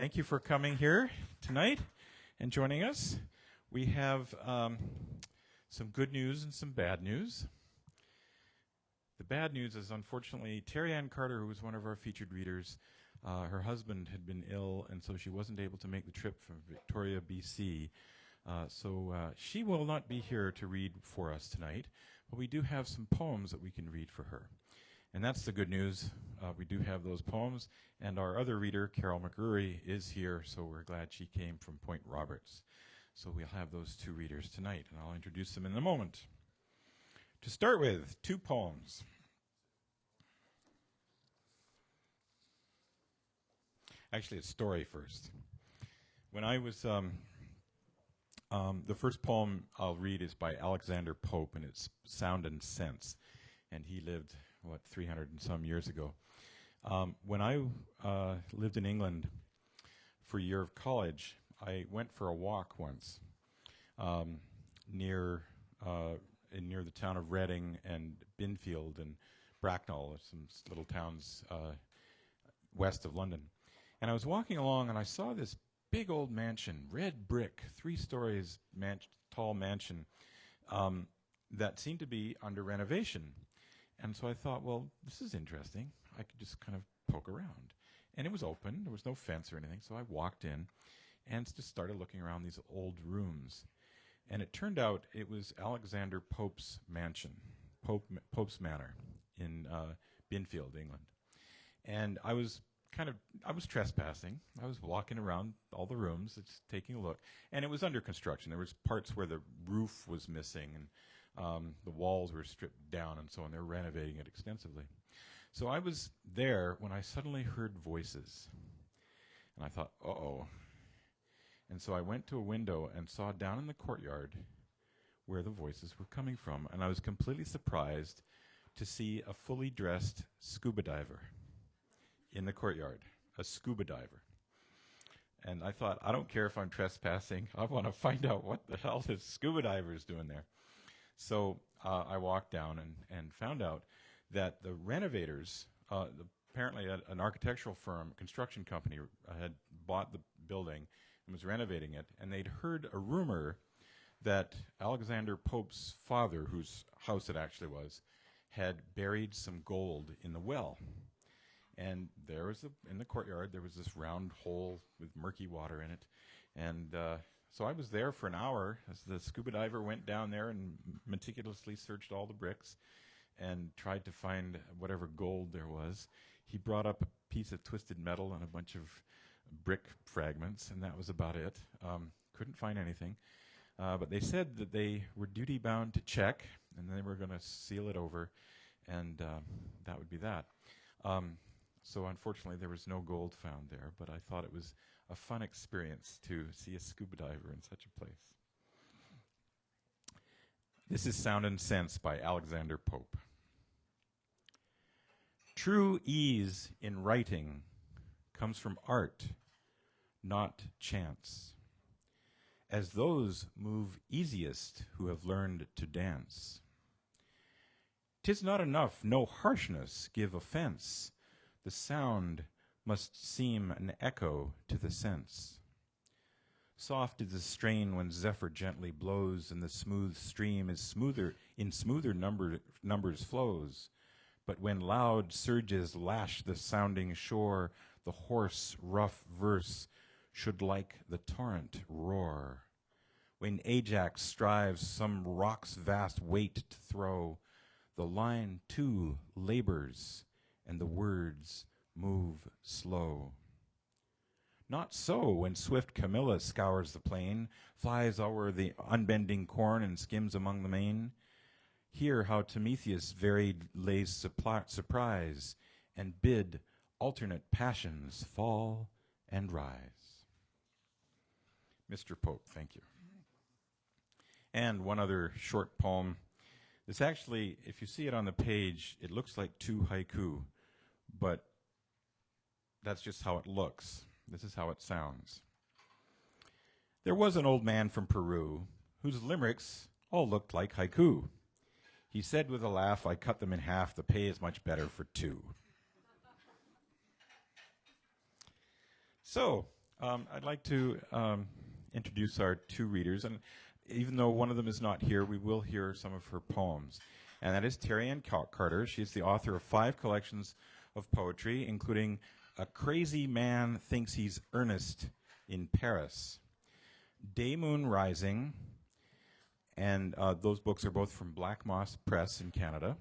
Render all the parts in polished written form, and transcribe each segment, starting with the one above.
Thank you for coming here tonight and joining us. We have some good news and some bad news. The bad news is, unfortunately, Terry Ann Carter, who was one of our featured readers, her husband had been ill, and so she wasn't able to make the trip from Victoria, BC. So she will not be here to read for us tonight, but we do have some poems that we can read for her. And that's the good news. We do have those poems. And our other reader, Carol McGurry, is here, so we're glad she came from Point Roberts. So we'll have those two readers tonight, and I'll introduce them in a moment. To start with, two poems. Actually, a story first. When I was, the first poem I'll read is by Alexander Pope, and it's Sound and Sense. And he lived, 300 and some years ago. When I lived in England for a year of college, I went for a walk once near the town of Reading and Binfield and Bracknell, some little towns west of London. And I was walking along, and I saw this big old mansion, red brick, 3 stories tall mansion that seemed to be under renovation. And so I thought, well, this is interesting. I could just kind of poke around. And it was open. There was no fence or anything. So I walked in and just started looking around these old rooms. And it turned out it was Alexander Pope's mansion, Pope's Manor in Binfield, England. And I was trespassing. I was walking around all the rooms, just taking a look. And it was under construction. There was parts where the roof was missing, and the walls were stripped down and so on. They were renovating it extensively. So I was there when I suddenly heard voices. And I thought, uh-oh. And so I went to a window and saw down in the courtyard where the voices were coming from. And I was completely surprised to see a fully dressed scuba diver in the courtyard, a scuba diver. And I thought, I don't care if I'm trespassing. I want to find out what the hell this scuba diver is doing there. So I walked down and found out that the renovators, apparently an architectural firm, construction company, had bought the building and was renovating it, and they'd heard a rumor that Alexander Pope's father, whose house it actually was, had buried some gold in the well. And there was in the courtyard, there was this round hole with murky water in it. And so I was there for an hour as the scuba diver went down there and meticulously searched all the bricks and tried to find whatever gold there was. He brought up a piece of twisted metal and a bunch of brick fragments, and that was about it. Couldn't find anything. But they said that they were duty-bound to check, and they were going to seal it over, and that would be that. So unfortunately, there was no gold found there, but I thought it was a fun experience to see a scuba diver in such a place. This is Sound and Sense by Alexander Pope. True ease in writing comes from art, not chance, as those move easiest who have learned to dance. 'Tis not enough no harshness give offense, the sound must seem an echo to the sense. Soft is the strain when zephyr gently blows, and the smooth stream is smoother in smoother numbers flows. But when loud surges lash the sounding shore, the hoarse, rough verse should like the torrent roar. When Ajax strives some rock's vast weight to throw, the line too labors, and the words move slow. Not so when swift Camilla scours the plain, flies o'er the unbending corn and skims among the main. Hear how Timotheus varied lays surprise, and bid alternate passions fall and rise. Mr. Pope, thank you. And one other short poem. This actually, if you see it on the page, it looks like 2 haiku, but that's just how it looks. This is how it sounds. There was an old man from Peru whose limericks all looked like haiku. He said with a laugh, I cut them in half, the pay is much better for 2. So, I'd like to introduce our two readers, and even though one of them is not here, we will hear some of her poems. And that is Terry Ann Carter. She's the author of 5 collections of poetry, including A Crazy Man Thinks He's Ernest in Paris, Day Moon Rising, and those books are both from Black Moss Press in Canada.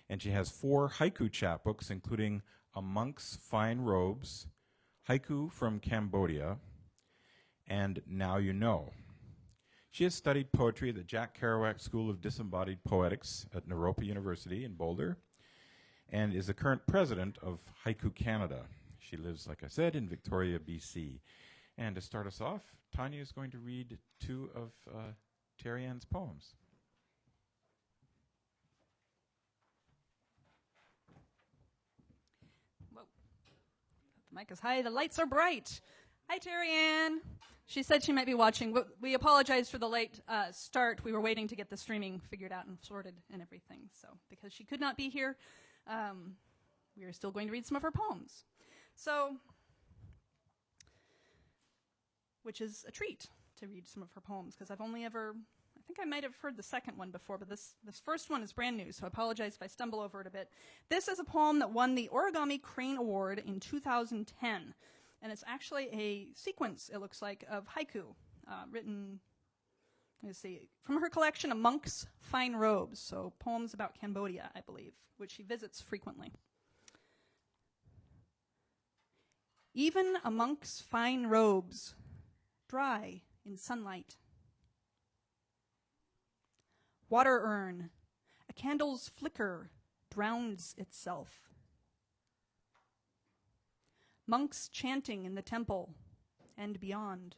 And she has 4 haiku chapbooks, including A Monk's Fine Robes, Haiku from Cambodia, and Now You Know. She has studied poetry at the Jack Kerouac School of Disembodied Poetics at Naropa University in Boulder, and is the current president of Haiku Canada. She lives, like I said, in Victoria, BC. And to start us off, Tanya is going to read 2 of Terry Ann's poems. Whoa. The mic is high, the lights are bright. Hi, Terry Ann. She said she might be watching. We apologize for the late start. We were waiting to get the streaming figured out and sorted and everything. So because she could not be here, we are still going to read some of her poems. So, which is a treat to read some of her poems, because I've only ever, I think I might have heard the second one before, but this first one is brand new, so I apologize if I stumble over it a bit. This is a poem that won the Origami Crane Award in 2010. And it's actually a sequence, it looks like, of haiku written, let's see, from her collection, A Monk's Fine Robes, so poems about Cambodia, I believe, which she visits frequently. Even a monk's fine robes, dry in sunlight. Water urn, a candle's flicker drowns itself. Monks chanting in the temple and beyond.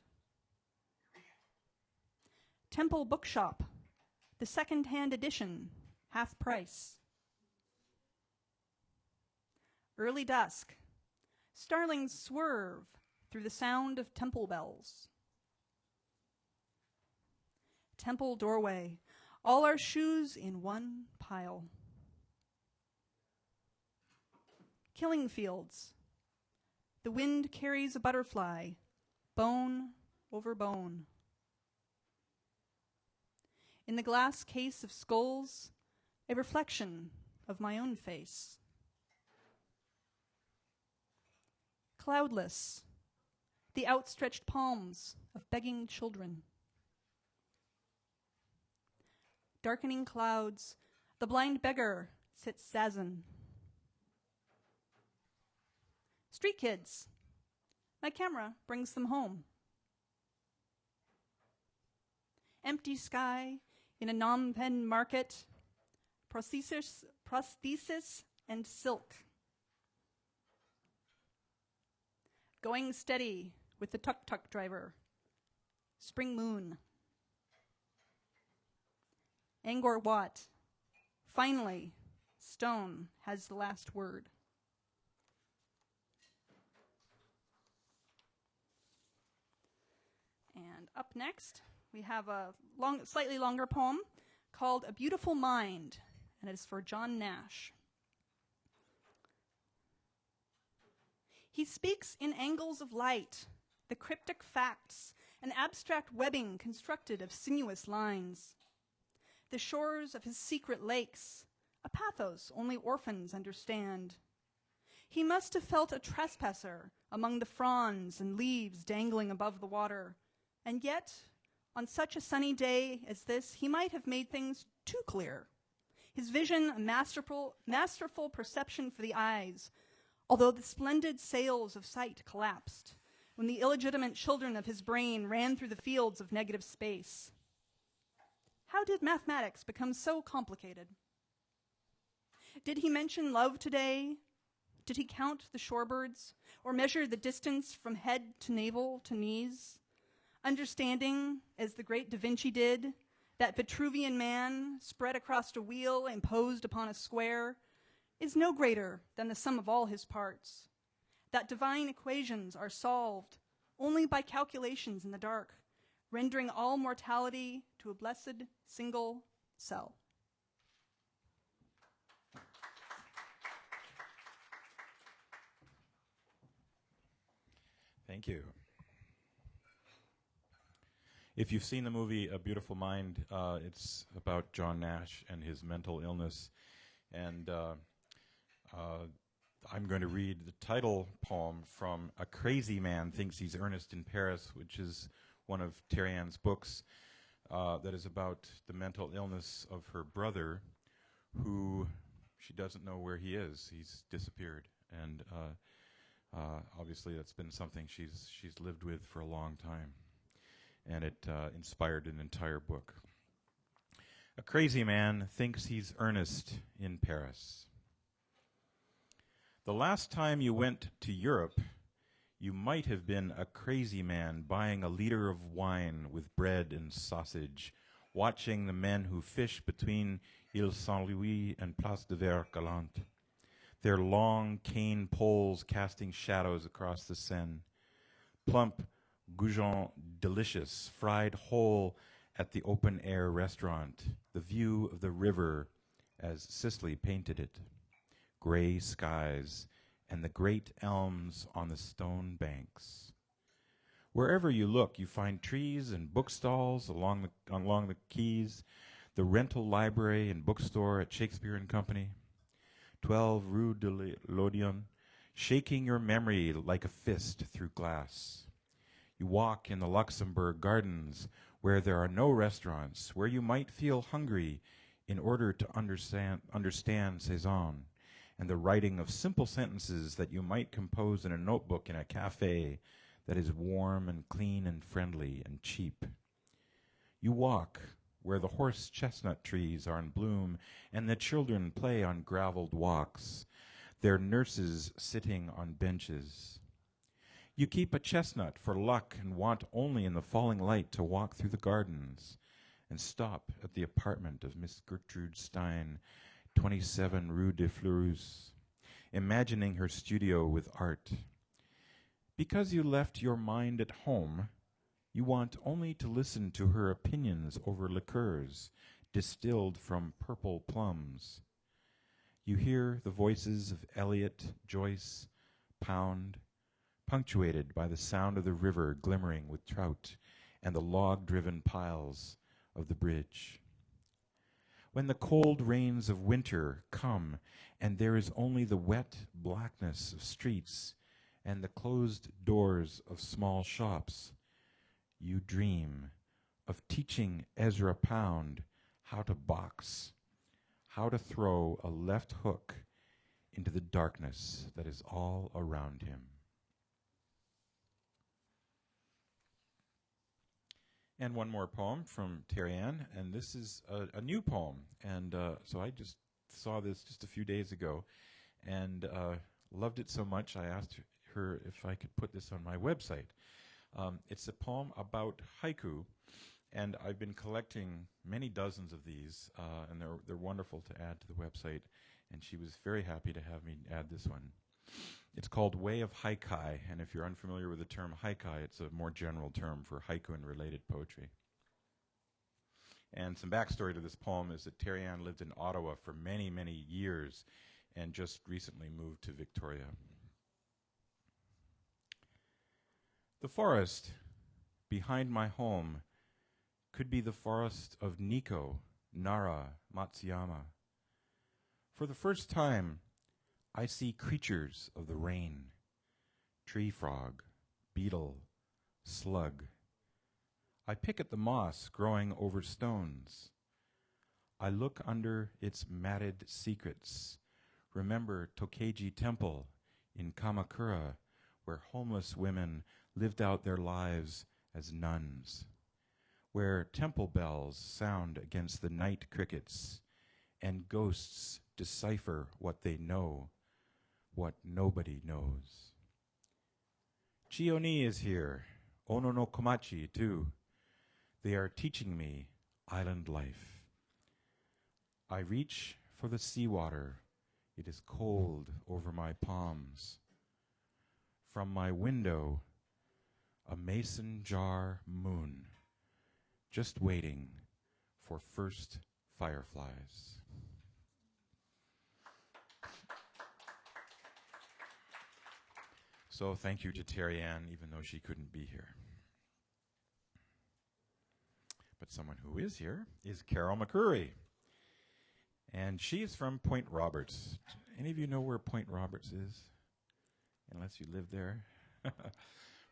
Temple bookshop, the second-hand edition, half price. Early dusk, starlings swerve through the sound of temple bells. Temple doorway, all our shoes in one pile. Killing fields, the wind carries a butterfly, bone over bone. In the glass case of skulls, a reflection of my own face. Cloudless, the outstretched palms of begging children. Darkening clouds, the blind beggar sits zazen. Street kids, my camera brings them home. Empty sky in a Phnom Penh market, prosthesis and silk. Going steady with the tuk-tuk driver, spring moon. Angkor Wat, finally, stone has the last word. And up next, we have a slightly longer poem called A Beautiful Mind, and it is for John Nash. He speaks in angles of light, the cryptic facts, an abstract webbing constructed of sinuous lines. The shores of his secret lakes, a pathos only orphans understand. He must have felt a trespasser among the fronds and leaves dangling above the water. And yet, on such a sunny day as this, he might have made things too clear. His vision a masterful perception for the eyes, although the splendid sails of sight collapsed when the illegitimate children of his brain ran through the fields of negative space. How did mathematics become so complicated? Did he mention love today? Did he count the shorebirds or measure the distance from head to navel to knees? Understanding, as the great Da Vinci did, that Vitruvian man spread across a wheel imposed upon a square is no greater than the sum of all his parts. That divine equations are solved only by calculations in the dark, rendering all mortality to a blessed single cell. Thank you. If you've seen the movie A Beautiful Mind, it's about John Nash and his mental illness. And I'm going to read the title poem from A Crazy Man Thinks He's Ernest in Paris, which is one of Terry Ann's books that is about the mental illness of her brother, who she doesn't know where he is. He's disappeared. And obviously that's been something she's lived with for a long time. And it inspired an entire book. A crazy man thinks he's Ernest in Paris. The last time you went to Europe, you might have been a crazy man buying a liter of wine with bread and sausage, watching the men who fish between Ile Saint-Louis and Place de Vert Galant, their long cane poles casting shadows across the Seine. Plump goujons delicious, fried whole at the open-air restaurant, the view of the river as Sisley painted it, gray skies, and the great elms on the stone banks. Wherever you look, you find trees and bookstalls along the quays, the rental library and bookstore at Shakespeare and Company, 12 Rue de l'Odéon, shaking your memory like a fist through glass. You walk in the Luxembourg Gardens, where there are no restaurants, where you might feel hungry in order to understand Cézanne, and the writing of simple sentences that you might compose in a notebook in a cafe that is warm and clean and friendly and cheap. You walk where the horse chestnut trees are in bloom and the children play on graveled walks, their nurses sitting on benches. You keep a chestnut for luck and want only in the falling light to walk through the gardens and stop at the apartment of Miss Gertrude Stein, 27 Rue de Fleurus, imagining her studio with art. Because you left your mind at home, you want only to listen to her opinions over liqueurs distilled from purple plums. You hear the voices of Eliot, Joyce, Pound, punctuated by the sound of the river glimmering with trout and the log-driven piles of the bridge. When the cold rains of winter come and there is only the wet blackness of streets and the closed doors of small shops, you dream of teaching Ezra Pound how to box, how to throw a left hook into the darkness that is all around him. And one more poem from Terry Ann, and this is a new poem. And so I just saw this just a few days ago and loved it so much I asked her if I could put this on my website. It's a poem about haiku, and I've been collecting many dozens of these, and they're wonderful to add to the website, and she was very happy to have me add this one. It's called Way of Haikai, and if you're unfamiliar with the term haikai, it's a more general term for haiku and related poetry. And some backstory to this poem is that Terry Ann lived in Ottawa for many, many years and just recently moved to Victoria. The forest behind my home could be the forest of Nikko, Nara, Matsuyama. For the first time, I see creatures of the rain, tree frog, beetle, slug. I pick at the moss growing over stones. I look under its matted secrets, remember Tokeji Temple in Kamakura, where homeless women lived out their lives as nuns, where temple bells sound against the night crickets, and ghosts decipher what they know, what nobody knows. Chioni is here, Ono no Komachi too. They are teaching me island life. I reach for the seawater. It is cold over my palms. From my window, a mason jar moon, just waiting for first fireflies. So thank you to Terry Ann, even though she couldn't be here. But someone who is here is Carol McCurry. And she is from Point Roberts. Any of you know where Point Roberts is? Unless you live there.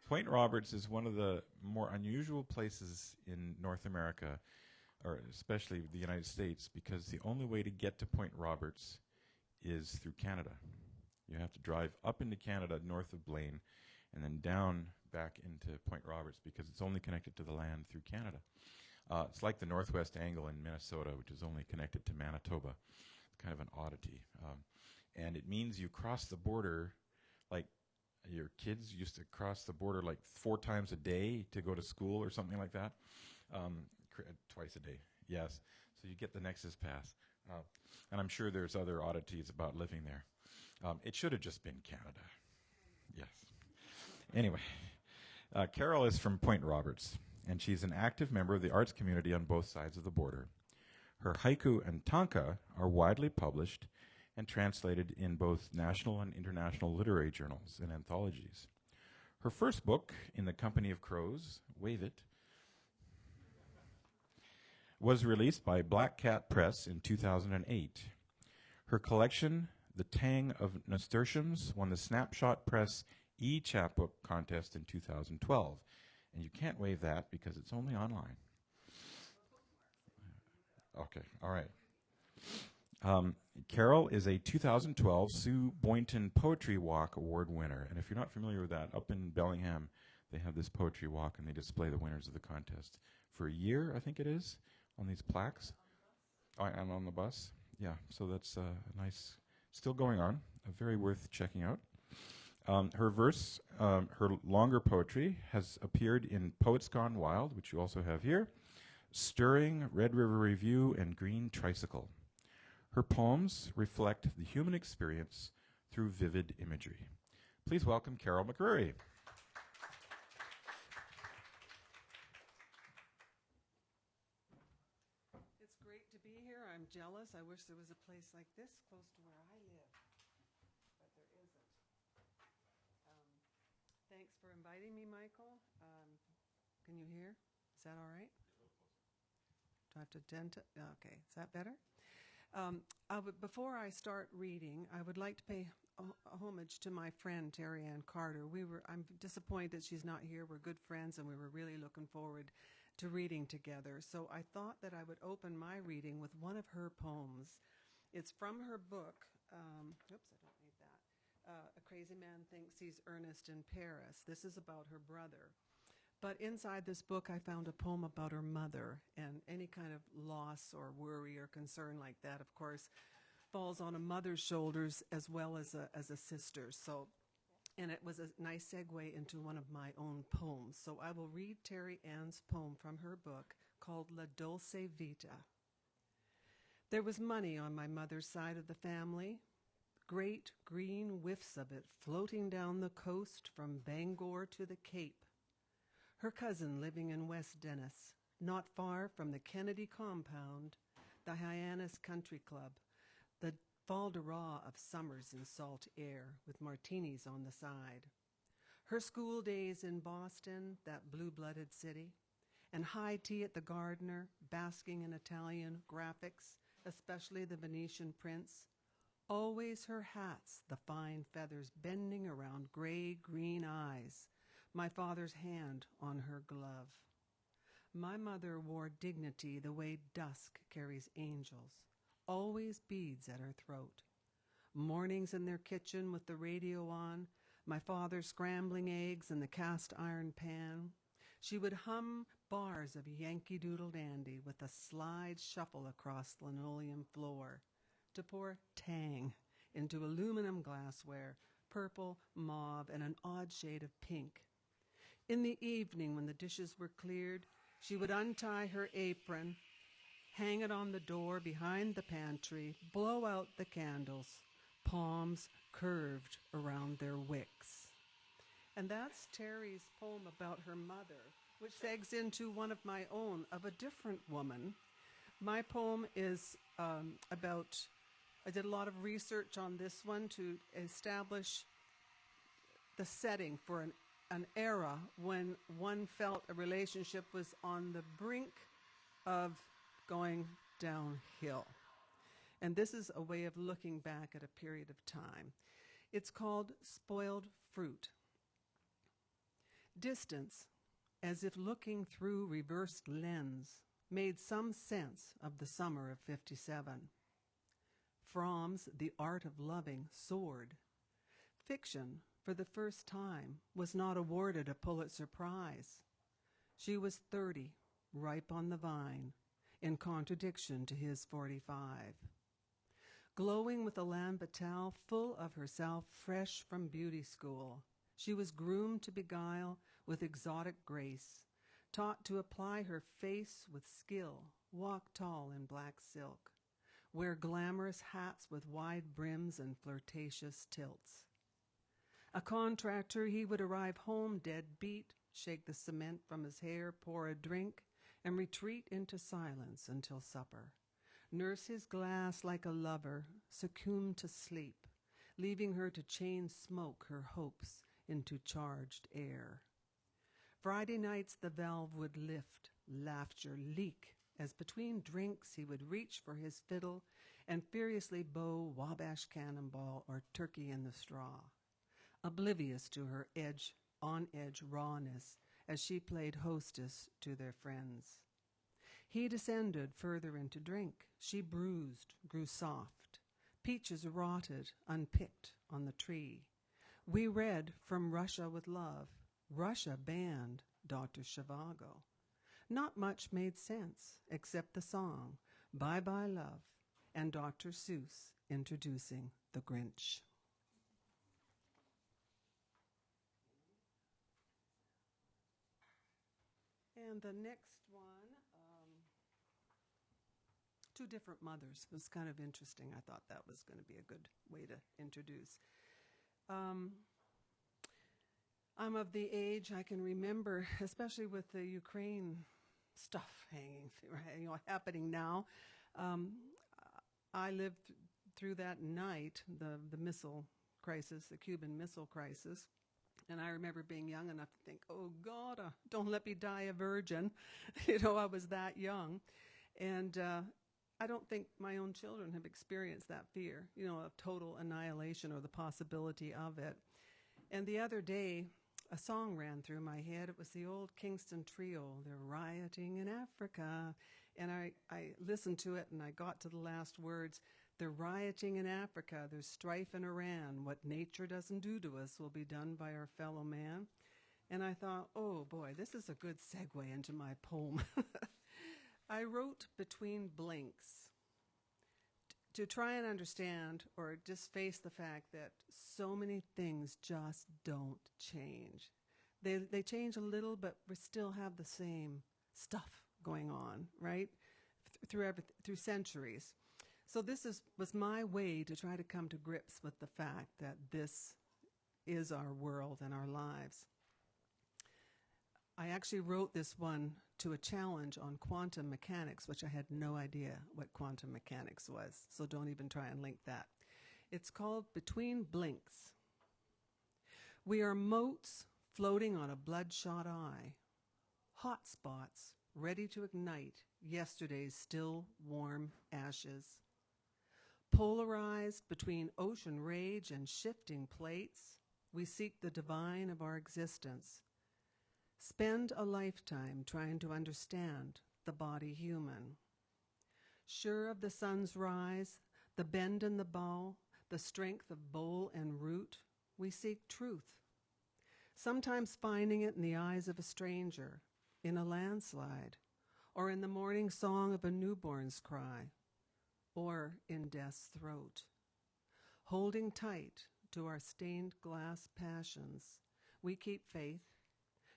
Point Roberts is one of the more unusual places in North America, or especially the United States, because the only way to get to Point Roberts is through Canada. You have to drive up into Canada north of Blaine and then down back into Point Roberts because it's only connected to the land through Canada. It's like the Northwest Angle in Minnesota, which is only connected to Manitoba. It's kind of an oddity. And it means you cross the border like your kids used to cross the border like 4 times a day to go to school or something like that. Twice a day, yes. So you get the Nexus Pass. And I'm sure there's other oddities about living there. It should have just been Canada. Yes. Anyway, Carol is from Point Roberts, and she's an active member of the arts community on both sides of the border. Her haiku and tanka are widely published and translated in both national and international literary journals and anthologies. Her first book, In the Company of Crows, Wave It, was released by Black Cat Press in 2008. Her collection, The Tang of Nasturtiums, won the Snapshot Press e-chapbook contest in 2012. And you can't wave that because it's only online. Okay, all right. Carol is a 2012 Sue Boynton Poetry Walk Award winner. And if you're not familiar with that, up in Bellingham, they have this poetry walk and they display the winners of the contest for a year, I think it is, on these plaques. And on the bus. Yeah, so that's nice. Still going on. Very worth checking out. Her verse, her longer poetry, has appeared in Poets Gone Wild, which you also have here, Stirring, Red River Review, and Green Tricycle. Her poems reflect the human experience through vivid imagery. Please welcome Carol McCurry. It's great to be here. I'm jealous. I wish there was a place like this close to where I live, but there isn't. Thanks for inviting me, Michael. Can you hear? Is that all right? Do I have to dent it? Okay, is that better? Before I start reading, I would like to pay homage to my friend Terry Ann Carter. I'm disappointed that she's not here. We're good friends, and we were really looking forward to reading together. So I thought that I would open my reading with one of her poems. It's from her book. Oops, I don't need that. A Crazy Man Thinks He's Ernest in Paris. This is about her brother. But inside this book, I found a poem about her mother, and any kind of loss or worry or concern like that, of course, falls on a mother's shoulders as well as a sister's. And it was a nice segue into one of my own poems. So I will read Terry Ann's poem from her book called La Dolce Vita. There was money on my mother's side of the family, great green whiffs of it floating down the coast from Bangor to the Cape. Her cousin living in West Dennis, not far from the Kennedy compound, the Hyannis Country Club, the Val d'Oraa of summers in salt air with martinis on the side. Her school days in Boston, that blue-blooded city, and high tea at the Gardner, basking in Italian graphics, especially the Venetian prints. Always her hats, the fine feathers bending around gray-green eyes, my father's hand on her glove. My mother wore dignity the way dusk carries angels, always beads at her throat. Mornings in their kitchen with the radio on, my father scrambling eggs in the cast iron pan. She would hum bars of Yankee Doodle Dandy with a slide shuffle across the linoleum floor to pour tang into aluminum glassware, purple, mauve, and an odd shade of pink. In the evening, when the dishes were cleared, she would untie her apron, hang it on the door behind the pantry, blow out the candles, palms curved around their wicks. And that's Terry's poem about her mother, which segs into one of my own, of a different woman. My poem is I did a lot of research on this one to establish the setting for an era when one felt a relationship was on the brink of going downhill. And this is a way of looking back at a period of time. It's called spoiled fruit. Distance, as if looking through reversed lens, made some sense of the summer of 57. Fromm's The Art of Loving soared. Fiction, for the first time, was not awarded a Pulitzer Prize. She was 30, ripe on the vine, in contradiction to his 45. Glowing with elan vital, full of herself, fresh from beauty school, she was groomed to beguile with exotic grace, taught to apply her face with skill, walk tall in black silk, wear glamorous hats with wide brims and flirtatious tilts. A contractor, he would arrive home dead beat, shake the cement from his hair, pour a drink, and retreat into silence until supper. Nurse his glass like a lover, succumb to sleep, leaving her to chain smoke her hopes into charged air. Friday nights the valve would lift, laughter leak, as between drinks he would reach for his fiddle and furiously bow Wabash Cannonball or Turkey in the Straw, oblivious to her on-edge rawness as she played hostess to their friends. He descended further into drink. She bruised, grew soft. Peaches rotted, unpicked on the tree. We read From Russia with Love. Russia banned Dr. Zhivago. Not much made sense except the song, Bye Bye Love, and Dr. Seuss introducing the Grinch. And the next one, Two Different Mothers, was kind of interesting. I thought that was going to be a good way to introduce. I'm of the age I can remember, especially with the Ukraine stuff happening now. I lived through that night, the missile crisis, the Cuban Missile Crisis. And I remember being young enough to think, oh, God, don't let me die a virgin. I was that young. And I don't think my own children have experienced that fear, of total annihilation or the possibility of it. And the other day, a song ran through my head. It was the old Kingston Trio, They're Rioting in Africa. And I listened to it, and I got to the last words, They're rioting in Africa, there's strife in Iran. What nature doesn't do to us will be done by our fellow man. And I thought, oh boy, this is a good segue into my poem. I wrote between blinks to try and understand or just face the fact that so many things just don't change. They change a little, but we still have the same stuff going on, right? Through centuries. So this was my way to try to come to grips with the fact that this is our world and our lives. I actually wrote this one to a challenge on quantum mechanics, which I had no idea what quantum mechanics was, so don't even try and link that. It's called Between Blinks. We are motes floating on a bloodshot eye, hot spots ready to ignite yesterday's still warm ashes. Polarized between ocean rage and shifting plates, we seek the divine of our existence. Spend a lifetime trying to understand the body human. Sure of the sun's rise, the bend in the bow, the strength of bowl and root, we seek truth. Sometimes finding it in the eyes of a stranger, in a landslide, or in the morning song of a newborn's cry, or in death's throat. Holding tight to our stained glass passions, we keep faith,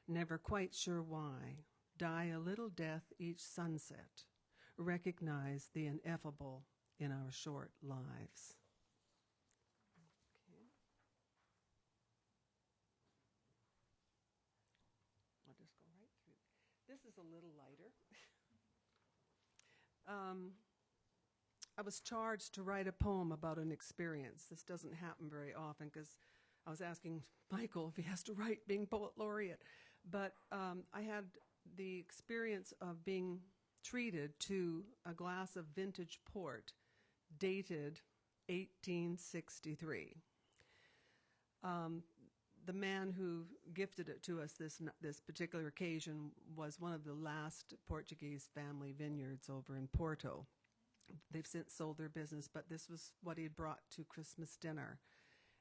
never quite sure why, die a little death each sunset, recognize the ineffable in our short lives. Okay. I'll just go right through. This is a little lighter. I was charged to write a poem about an experience. This doesn't happen very often because I was asking Michael if he has to write being poet laureate. But I had the experience of being treated to a glass of vintage port dated 1863. The man who gifted it to us this particular occasion was one of the last Portuguese family vineyards over in Porto. They've since sold their business, but this was what he'd brought to Christmas dinner.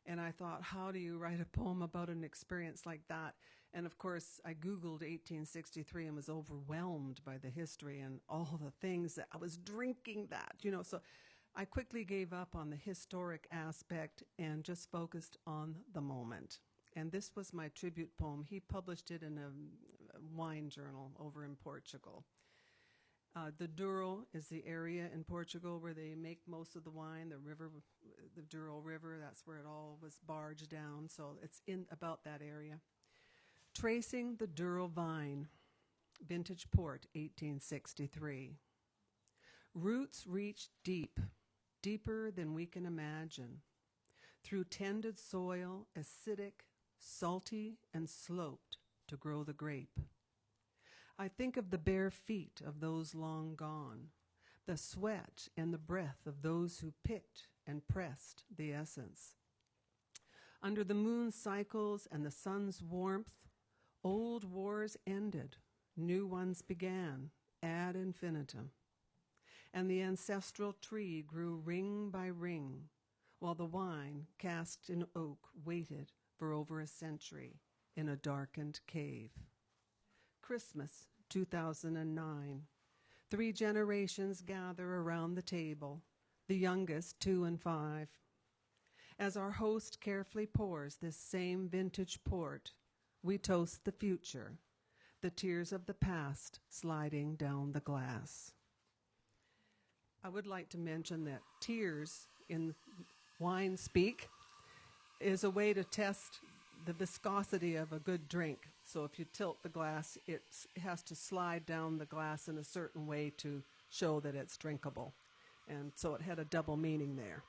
And I thought, how do you write a poem about an experience like that? And of course, I Googled 1863 and was overwhelmed by the history and all the things that I was drinking that, so I quickly gave up on the historic aspect and just focused on the moment. And this was my tribute poem. He published it in a wine journal over in Portugal. The Douro is the area in Portugal where they make most of the wine. The Douro River, that's where it all was barged down. So it's in about that area. Tracing the Douro Vine, Vintage Port, 1863. Roots reach deep, deeper than we can imagine. Through tended soil, acidic, salty, and sloped to grow the grape. I think of the bare feet of those long gone, the sweat and the breath of those who picked and pressed the essence. Under the moon's cycles and the sun's warmth, old wars ended, new ones began, ad infinitum. And the ancestral tree grew ring by ring, while the wine, cast in oak, waited for over a century in a darkened cave. Christmas, 2009. 3 generations gather around the table, the youngest 2 and 5. As our host carefully pours this same vintage port, we toast the future, the tears of the past sliding down the glass. I would like to mention that tears in wine speak is a way to test the viscosity of a good drink. So if you tilt the glass, it has to slide down the glass in a certain way to show that it's drinkable. And so it had a double meaning there.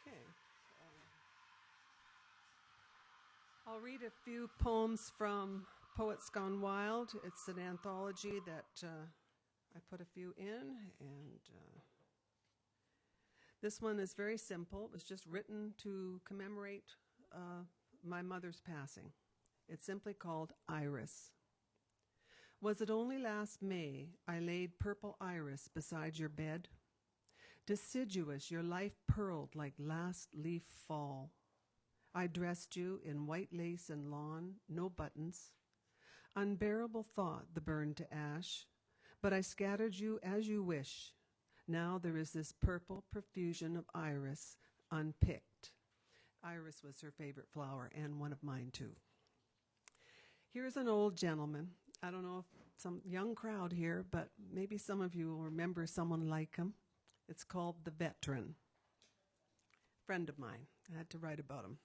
Okay. I'll read a few poems from Poets Gone Wild. It's an anthology that I put a few in, and this one is very simple. It was just written to commemorate my mother's passing. It's simply called Iris. Was it only last May I laid purple iris beside your bed? Deciduous, your life pearled like last leaf fall. I dressed you in white lace and lawn, no buttons. Unbearable thought the burn to ash, but I scattered you as you wish. Now there is this purple profusion of iris unpicked. Iris was her favorite flower, and one of mine too. Here's an old gentleman. I don't know if some young crowd here, but maybe some of you will remember someone like him. It's called The Veteran. Friend of mine. I had to write about him.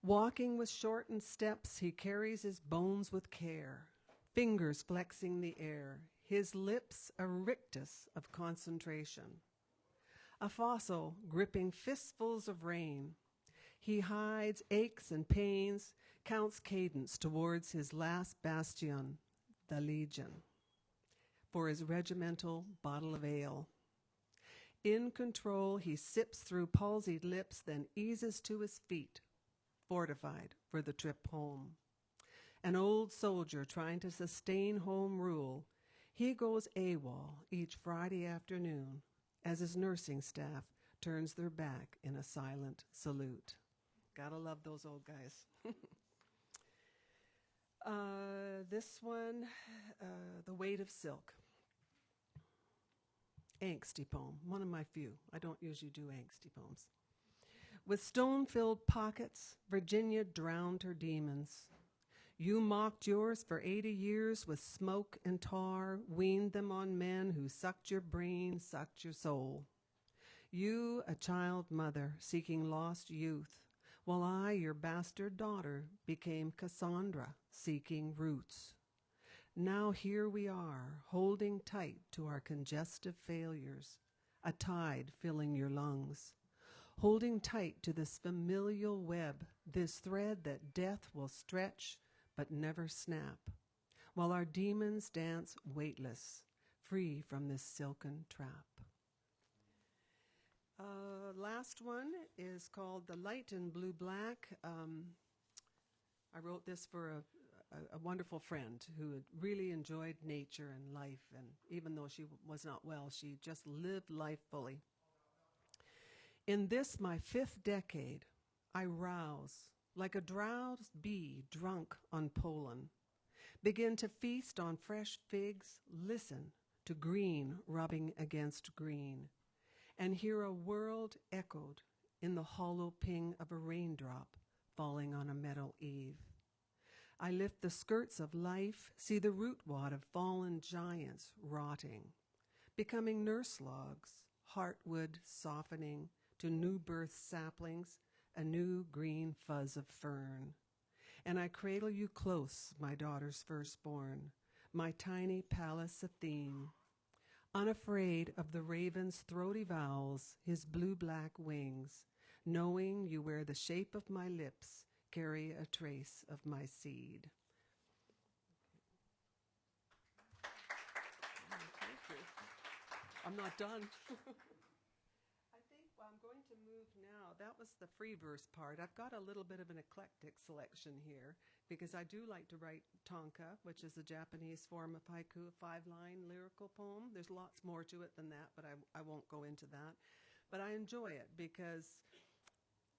Walking with shortened steps, he carries his bones with care, fingers flexing the air, his lips a rictus of concentration. A fossil gripping fistfuls of rain, he hides aches and pains, counts cadence towards his last bastion, the Legion, for his regimental bottle of ale. In control, he sips through palsied lips, then eases to his feet, fortified for the trip home. An old soldier trying to sustain home rule, he goes AWOL each Friday afternoon as his nursing staff turns their back in a silent salute. Gotta love those old guys. This one, The Weight of Silk. Angsty poem, one of my few. I don't usually do angsty poems. With stone-filled pockets, Virginia drowned her demons. You mocked yours for 80 years with smoke and tar, weaned them on men who sucked your brain, sucked your soul. You, a child mother seeking lost youth, while I, your bastard daughter, became Cassandra seeking roots. Now here we are, holding tight to our congestive failures, a tide filling your lungs, holding tight to this familial web, this thread that death will stretch but never snap, while our demons dance weightless, free from this silken trap. Last one is called The Light in Blue Black. I wrote this for a wonderful friend who had really enjoyed nature and life, and even though she was not well, she just lived life fully. In this, my 5th decade, I rouse like a drowsed bee drunk on pollen, begin to feast on fresh figs, listen to green rubbing against green, and hear a world echoed in the hollow ping of a raindrop falling on a meadow eve. I lift the skirts of life, see the root wad of fallen giants rotting, becoming nurse logs, heartwood softening to new birth saplings, a new green fuzz of fern. And I cradle you close, my daughter's firstborn, my tiny Pallas Athene, unafraid of the raven's throaty vowels, his blue-black wings, knowing you wear the shape of my lips, carry a trace of my seed. Thank you. I'm not done. I think I'm going to move now. That was the free verse part. I've got a little bit of an eclectic selection here because I do like to write tanka, which is a Japanese form of haiku, a 5-line lyrical poem. There's lots more to it than that, but I won't go into that. But I enjoy it because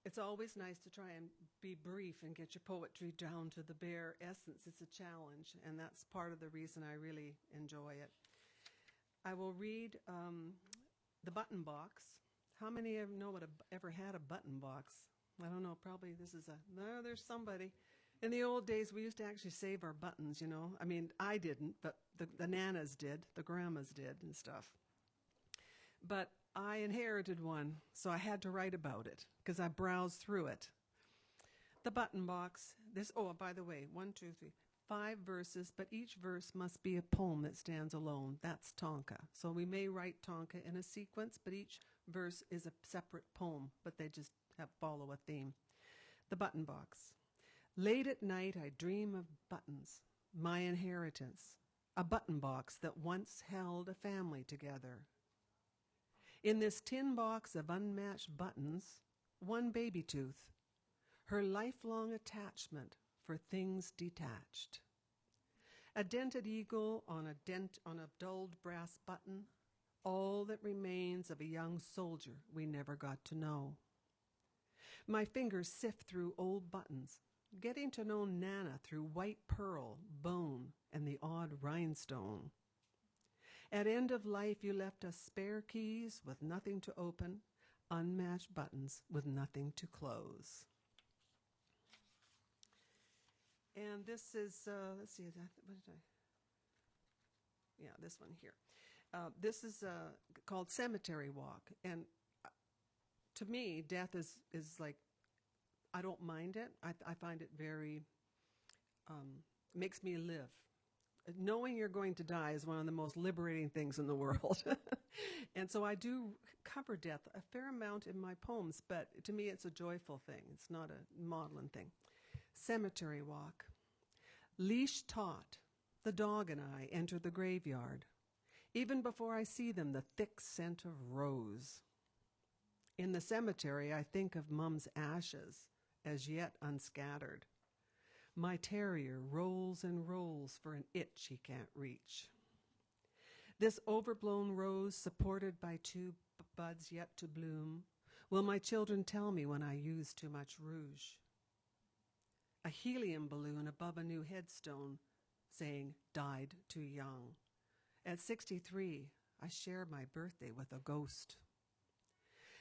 it's always nice to try and be brief and get your poetry down to the bare essence. It's a challenge, and that's part of the reason I really enjoy it. I will read The Button Box. How many of you know what ever had a button box? I don't know, probably this is no, there's somebody. In the old days, we used to actually save our buttons, you know. I mean, I didn't, but the nanas did, the grandmas did and stuff. But I inherited one, so I had to write about it because I browsed through it. The button box, by the way, 1, 2, 3, 5 verses, but each verse must be a poem that stands alone. That's tanka. So we may write tanka in a sequence, but each verse is a separate poem, but they just follow a theme. The button box. Late at night I dream of buttons, my inheritance, a button box that once held a family together. In this tin box of unmatched buttons, one baby tooth, her lifelong attachment for things detached. A dented eagle on a dulled brass button, all that remains of a young soldier we never got to know. My fingers sift through old buttons, getting to know Nana through white pearl, bone, and the odd rhinestone. At end of life, you left us spare keys with nothing to open, unmatched buttons with nothing to close. And this is, let's see, this one here. This is called Cemetery Walk. And to me, death is like, I don't mind it. I find it very, makes me live. Knowing you're going to die is one of the most liberating things in the world. And so I do cover death a fair amount in my poems, but to me it's a joyful thing. It's not a maudlin thing. Cemetery Walk. Leash taut, the dog and I enter the graveyard. Even before I see them, the thick scent of rose. In the cemetery, I think of Mum's ashes, as yet unscattered. My terrier rolls and rolls for an itch he can't reach. This overblown rose, supported by 2 buds yet to bloom, will my children tell me when I use too much rouge? A helium balloon above a new headstone saying, died too young. At 63, I share my birthday with a ghost.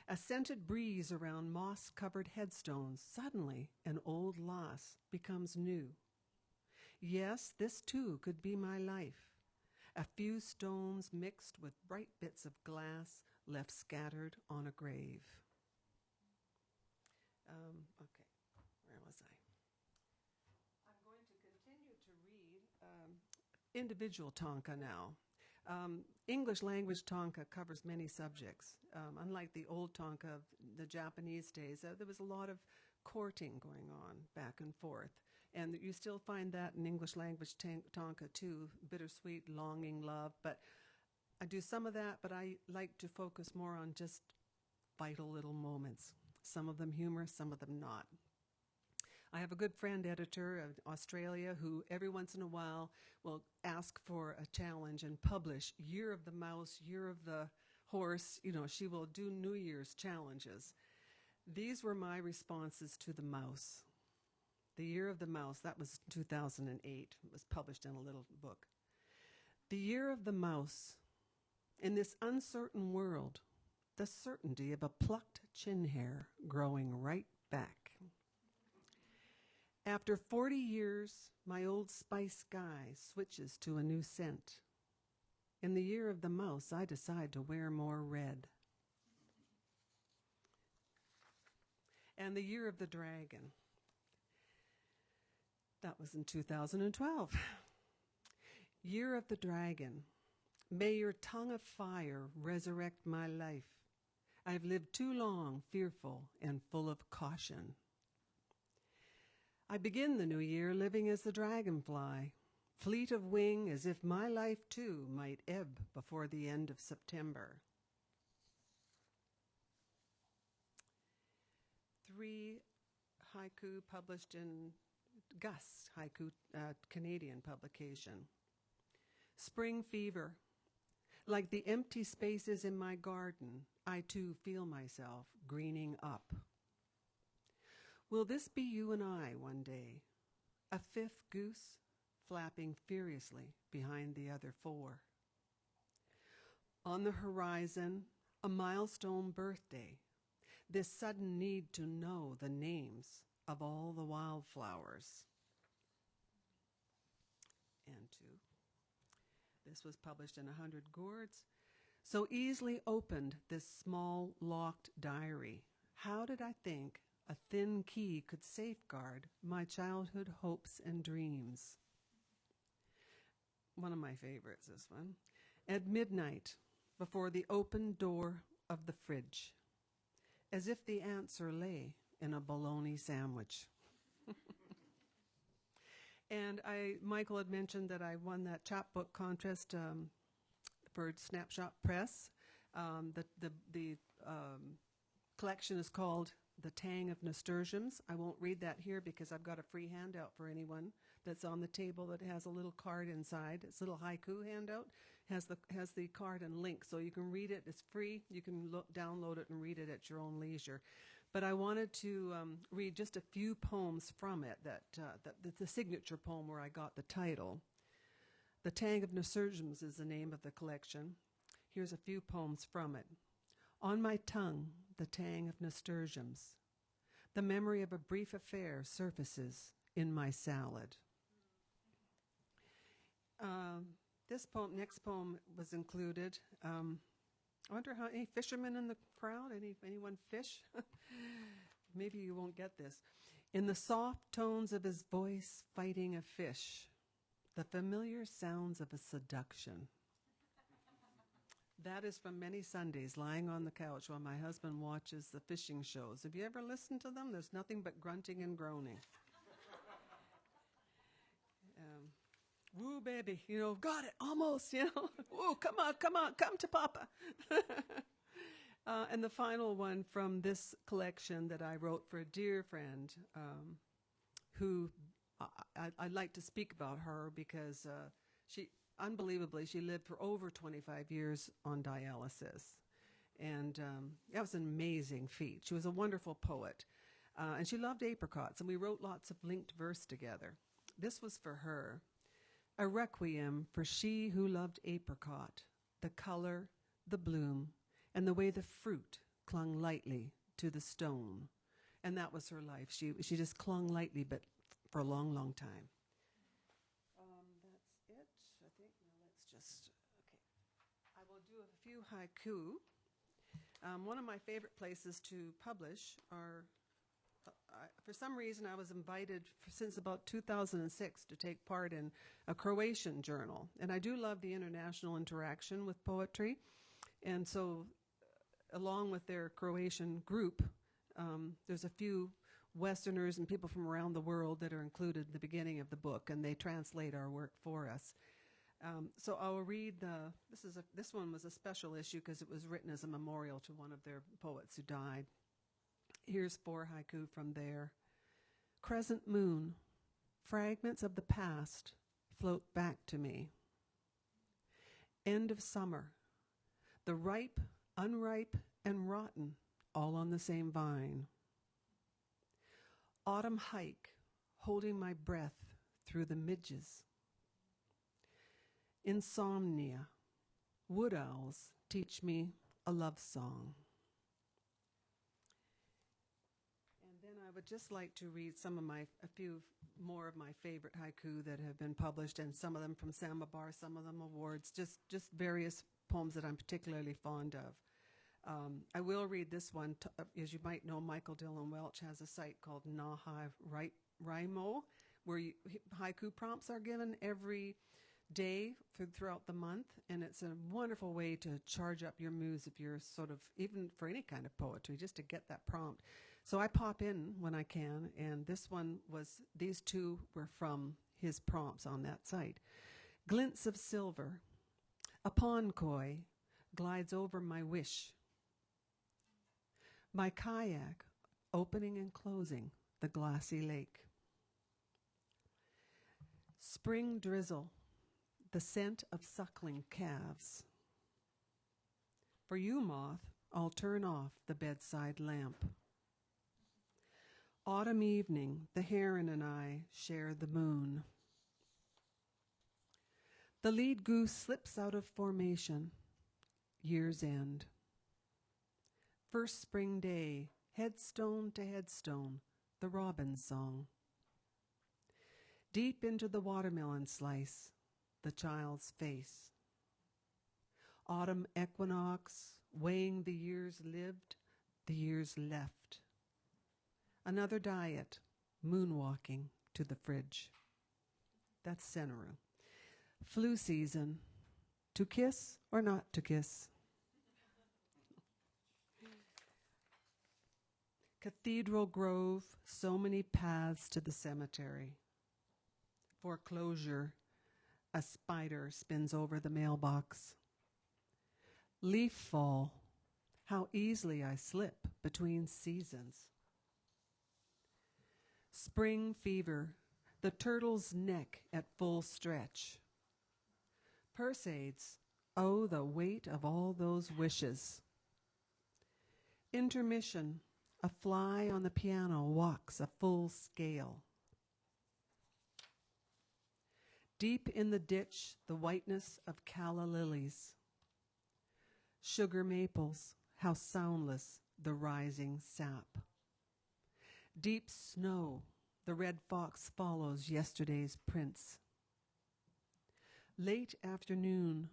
A scented breeze around moss-covered headstones. Suddenly, an old loss becomes new. Yes, this too could be my life. A few stones mixed with bright bits of glass left scattered on a grave. Okay, where was I? I'm going to continue to read individual tanka now. English language tanka covers many subjects. Unlike the old tanka of the Japanese days, there was a lot of courting going on back and forth. And you still find that in English language Tonka too, bittersweet, longing, love. But I do some of that, but I like to focus more on just vital little moments. Some of them humorous, some of them not. I have a good friend editor of Australia who every once in a while will ask for a challenge and publish Year of the Mouse, Year of the Horse. You know, she will do New Year's challenges. These were my responses to the mouse. The Year of the Mouse, that was 2008. It was published in a little book. The Year of the Mouse. In this uncertain world, the certainty of a plucked chin hair growing right back. After 40 years, my Old Spice guy switches to a new scent. In the Year of the Mouse, I decide to wear more red. And the Year of the Dragon. That was in 2012. Year of the Dragon. May your tongue of fire resurrect my life. I've lived too long, fearful and full of caution. I begin the new year living as the dragonfly, fleet of wing as if my life too might ebb before the end of September. 3 haiku published in Gus Haiku, Canadian publication. Spring fever. Like the empty spaces in my garden, I too feel myself greening up. Will this be you and I one day? A 5th goose flapping furiously behind the other 4. On the horizon, a milestone birthday. This sudden need to know the names of all the wildflowers. And 2. This was published in 100 Gourds. So easily opened this small locked diary. How did I think a thin key could safeguard my childhood hopes and dreams? One of my favorites, this one. At midnight, before the open door of the fridge, as if the answer lay in a bologna sandwich. And Michael had mentioned that I won that chapbook contest for Snapshot Press. The collection is called The Tang of Nasturtiums. I won't read that here because I've got a free handout for anyone that's on the table that has a little card inside. It's a little haiku handout. Has the card and link, so you can read it. It's free. You can download it and read it at your own leisure. But I wanted to read just a few poems from it, the signature poem where I got the title. The Tang of Nasturtiums is the name of the collection. Here's a few poems from it. On my tongue, the tang of nasturtiums. The memory of a brief affair surfaces in my salad. This poem, next poem, was included. I wonder how any fishermen in the crowd? Anyone fish? Maybe you won't get this. In the soft tones of his voice, fighting a fish, the familiar sounds of a seduction. That is from many Sundays, lying on the couch while my husband watches the fishing shows. Have you ever listened to them? There's nothing but grunting and groaning. Woo, baby, got it, almost, Woo, come on, come to Papa. And the final one from this collection that I wrote for a dear friend who I'd like to speak about her because unbelievably, she lived for over 25 years on dialysis. And that was an amazing feat. She was a wonderful poet. And she loved apricots, and we wrote lots of linked verse together. This was for her. A requiem for she who loved apricot, the color, the bloom, and the way the fruit clung lightly to the stone. And that was her life. She just clung lightly, but for a long, long time. That's it, I think. Now let's just, okay. I will do a few haiku. One of my favorite places to publish are, for some reason, I was invited since about 2006 to take part in a Croatian journal. And I do love the international interaction with poetry. And so, along with their Croatian group, there's a few Westerners and people from around the world that are included in the beginning of the book, and they translate our work for us. So I'll read this one was a special issue because it was written as a memorial to one of their poets who died. Here's 4 haiku from there. Crescent moon, fragments of the past float back to me. End of summer, the ripe, unripe, and rotten, all on the same vine. Autumn hike, holding my breath through the midges. Insomnia, wood owls teach me a love song. And then I would just like to read a few more of my favorite haiku that have been published, and some of them from Samovar, some of them awards, just various poems that I'm particularly fond of. I will read this one. As you might know, Michael Dillon Welch has a site called NaHaiWriMo, where haiku prompts are given every day throughout the month, and it's a wonderful way to charge up your muse if you're sort of, even for any kind of poetry, just to get that prompt. So I pop in when I can, and these 2 were from his prompts on that site. Glints of silver, a pond koi glides over my wish. My kayak opening and closing the glassy lake. Spring drizzle, the scent of suckling calves. For you, moth, I'll turn off the bedside lamp. Autumn evening, the heron and I share the moon. The lead goose slips out of formation, year's end. First spring day, headstone to headstone, the robin's song. Deep into the watermelon slice, the child's face. Autumn equinox, weighing the years lived, the years left. Another diet, moonwalking to the fridge. That's Senaru. Flu season, to kiss or not to kiss. Cathedral Grove, so many paths to the cemetery. Foreclosure, a spider spins over the mailbox. Leaf fall, how easily I slip between seasons. Spring fever, the turtle's neck at full stretch. Perseids, oh, the weight of all those wishes. Intermission, a fly on the piano walks a full scale. Deep in the ditch, the whiteness of calla lilies. Sugar maples, how soundless the rising sap. Deep snow, the red fox follows yesterday's prints. Late afternoon,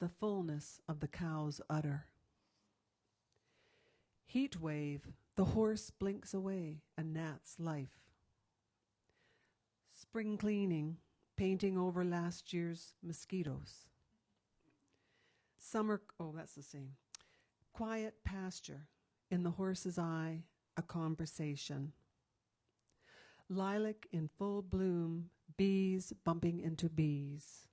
the fullness of the cow's udder. Heat wave, the horse blinks away a gnat's life. Spring cleaning, painting over last year's mosquitoes. Summer, oh, that's the same. Quiet pasture, in the horse's eye, a conversation. Lilac in full bloom, bees bumping into bees.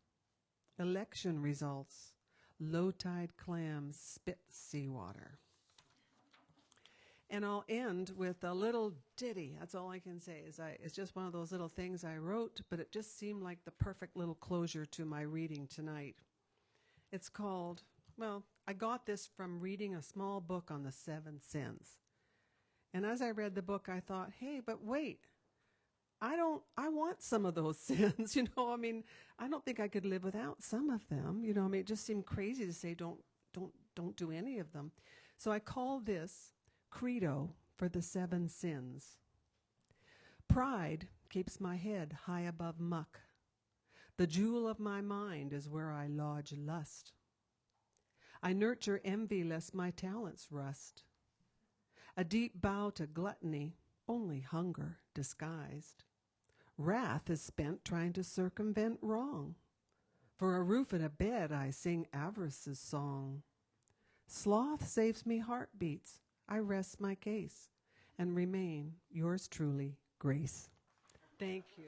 Election results, low-tide clams spit seawater. And I'll end with a little ditty. That's all I can say. It's just one of those little things I wrote, but it just seemed like the perfect little closure to my reading tonight. It's called, well, I got this from reading a small book on the 7 sins. And as I read the book, I thought, hey, but wait, I want some of those sins, I mean, I don't think I could live without some of them, I mean, it just seemed crazy to say don't do any of them. So I call this Credo for the 7 sins. Pride keeps my head high above muck. The jewel of my mind is where I lodge lust. I nurture envy lest my talents rust. A deep bow to gluttony, only hunger disguised. Wrath is spent trying to circumvent wrong. For a roof and a bed I sing avarice's song. Sloth saves me heartbeats, I rest my case, and remain yours truly, Grace. Thank you.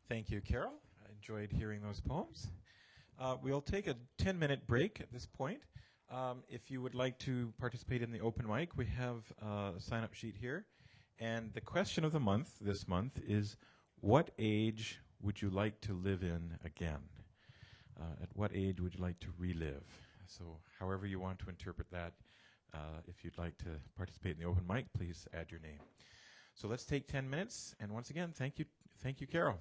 Thank you, Carol. I enjoyed hearing those poems. We'll take a 10-minute break at this point. If you would like to participate in the open mic, we have a sign-up sheet here. And the question of the month, this month, is what age would you like to live in again? At what age would you like to relive? So however you want to interpret that, if you'd like to participate in the open mic, please add your name. So let's take 10 minutes. And once again, thank you, Carol.